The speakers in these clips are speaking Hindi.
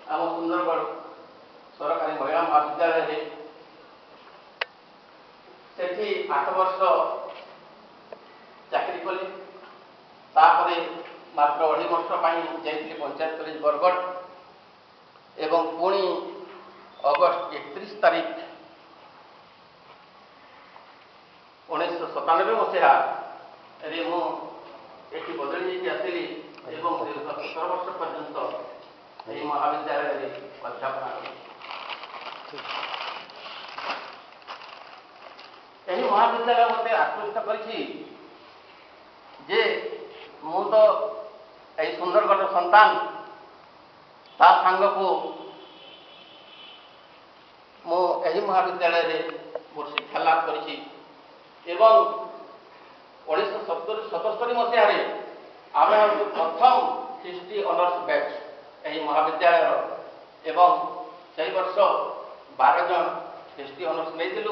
आम सुंदरगढ़ सरकारी महिला महाविद्यालय से 8 वर्ष चाकरी कली तापरे मात्र 2.5 वर्ष जाइए पंचायत कॉलेज बरगढ़ एवं पुणी अगस्ट 31 तारीख 1997 मसीहा मुझे बदली आसली एवं दीर्घ 17 वर्ष पर्यंत यही महाविद्यालय अध्यापना यही महाविद्यालय मत आकृष्ट करी जे मु तो यही सुंदरगढ़ संतान ता सांग को मु यही महाविद्यालय मोर शिक्षा लाभ करी एवं 1977 मसीह आम प्रथम हिस्ट्री ऑनर्स बैच यही महाविद्यालय एवं से वर्ष 12 जन हिस्ट्री ऑनर्स नहीं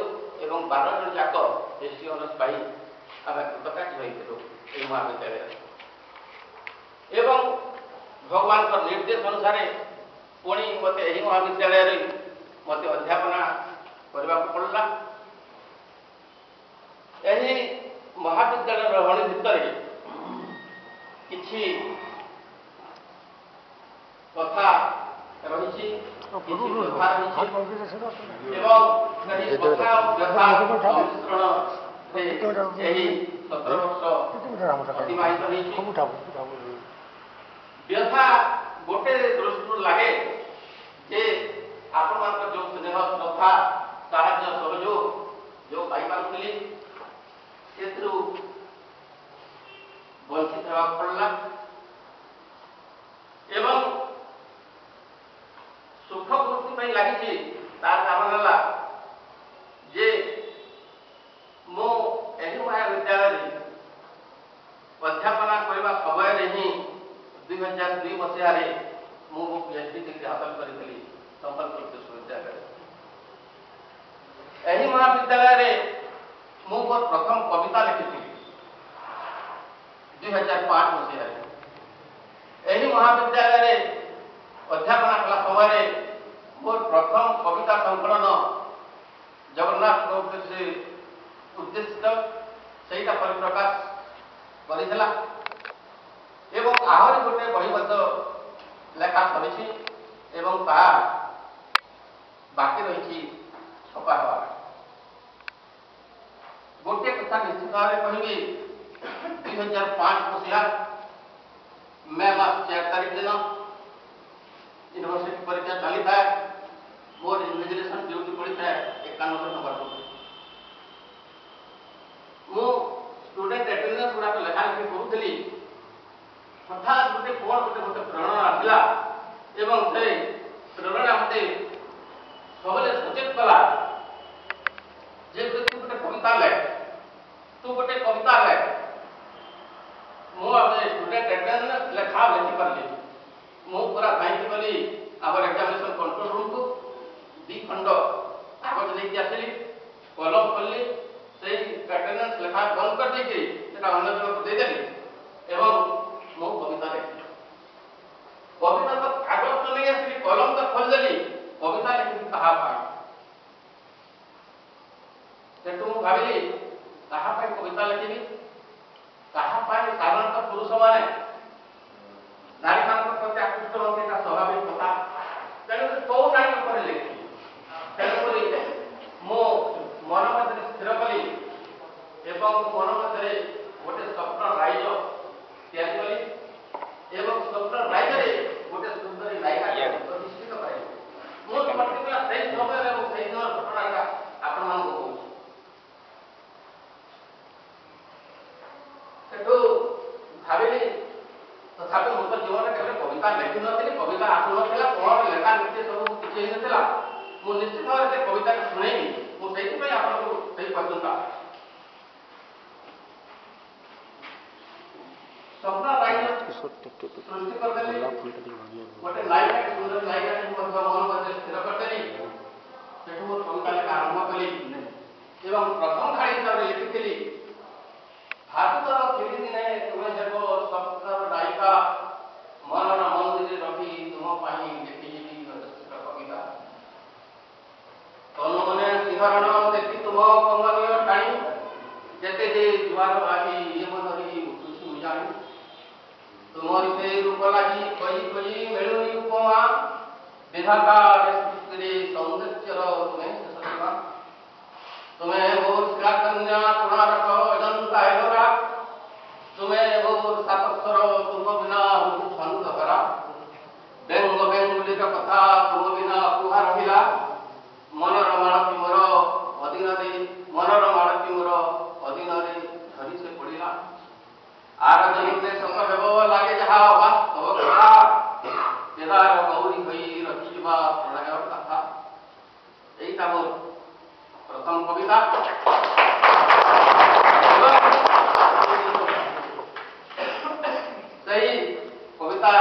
12 जन जाक हिस्ट्री ऑनर्स पाई आम कृतकार्य होइथिलु यही महाविद्यालय एवं भगवान का निर्देश अनुसार पुणी मत यही महाविद्यालय मत अध्यापना करने पड़ला। यही महाविद्यालय रहणी भितर किछि कथा रही व्यथा गोटे दृष्टि लगे जे आपण जो स्नेह श्रद्धा साहाय्य सहयोग जो पाई से वंचित होगा पड़ला एवं सुख वृत्ति लगी तार कारण है जे मो यही महाविद्यालय अध्यापना करने समय ही 2002 मसीह मो पीएचडी डिग्री हासिल करी संबलपुर विश्वविद्यालय यही महाविद्यालय मु मोर प्रथम कविता लिखी 2005 मसीह यही महाविद्यालय अध्यापना कला समय मोर प्रथम कविता संकलन जगन्नाथ प्रभु से उद्देश्य से परिप्रकाश करिथिला एवं आहरी गोटे बही लेखा सरी एवं ता बाकी रही छपा हवा गोटे कथा निश्चित भाव कहि 2005 मसीहा मे मास 4 तारीख दिन यूनिवर्सिटी परीक्षा चली था मोर इन्विजिलेशन ड्यूटी पड़ी था 91 नंबर मु स्टूडेंट अटेंडेंस गुड़ा लेखा लिखी करूली हठात गोटे कौन गोटे प्रेरणा आसला एवं से प्रेरणा मत सबले सचेत कला जे तू गोटे कविता ले तू गोटे कविता ले मुझे स्टूडेंट अटेंडेंस लेखा लिखी पारि मु पूरा थैंक कली आवर एग्जामिनेशन कंट्रोल रूम को 2 खंड कागज लेके आसली कलम खोलली से अटेंडेंस लेखा बंद कर देके सेटा अन्य जन को दे देली एवं मु कविता लिखी कविता तो कागज तो नहीं आसली कलम तो खोल देली कविता लिखी कहा पाई सेटू मु भाविली कहा पाई कविता लिखी कहा पाई साधारणतः पुरुष माने नारी मान प्रति आकृष्ट होते स्वाभाविक कथा तेणु कौ नारी उपर लिखी तेणुक मो मन मध्य स्थिर कली एवं मन मध्य गोटे स्वप्न राइज तैयारी कली एवं स्वप्न राइज गोटे सुंदर नायिका प्रतिष्ठित कराई मो पर्टिकुलर से समय से दिन घटना आपण मान को सेठू भाविली तथापि मोर जीवन केवल कविता लिखि नी कविता आसू ना कौन लेखा लिखते सब किसी ना मुझे निश्चित भाव से कविता शुणेबी मुझे आपको पर्यंत स्वप्न सृष्टि करदेली गोटे नायिका सुंदर नायिका मन मध्य स्थिर करदेली सेठू मोर कविता लेखा आरंभ कली एवं प्रथम खाड़ी हिसाब से लिखी भारत फिर दिने तुम्हें जब स्वप्न नायिका मन मंदिर रखी तुम लिखिजी निहरण देखी तुम कमनीय टाणी जेते जे जुआर आही ये मनरी खुशी बुझाणी तुमरी से रूप लागी कोई कोई मेलुनी उपमा विधाता सृष्टि सौंदर्यर तुम्हें सचिवा तुम्हें मोर शिला कन्या कोणार्क अजंता एलोरा तुम्हें मोर सातक्षर तुम बिना हूँ छंद करा बेंग बेंगुली कथा तुम बिना कुहा रहिला मनर माणती मोर अधीन मनर माणती मोर अधीन धरी से पड़ा आर जनिते सत हेब लगे जहा वास्तव कथा केदार गौरी हई रखिबा प्रणय कथा यहीटा मोर प्रथम कविता सही कविता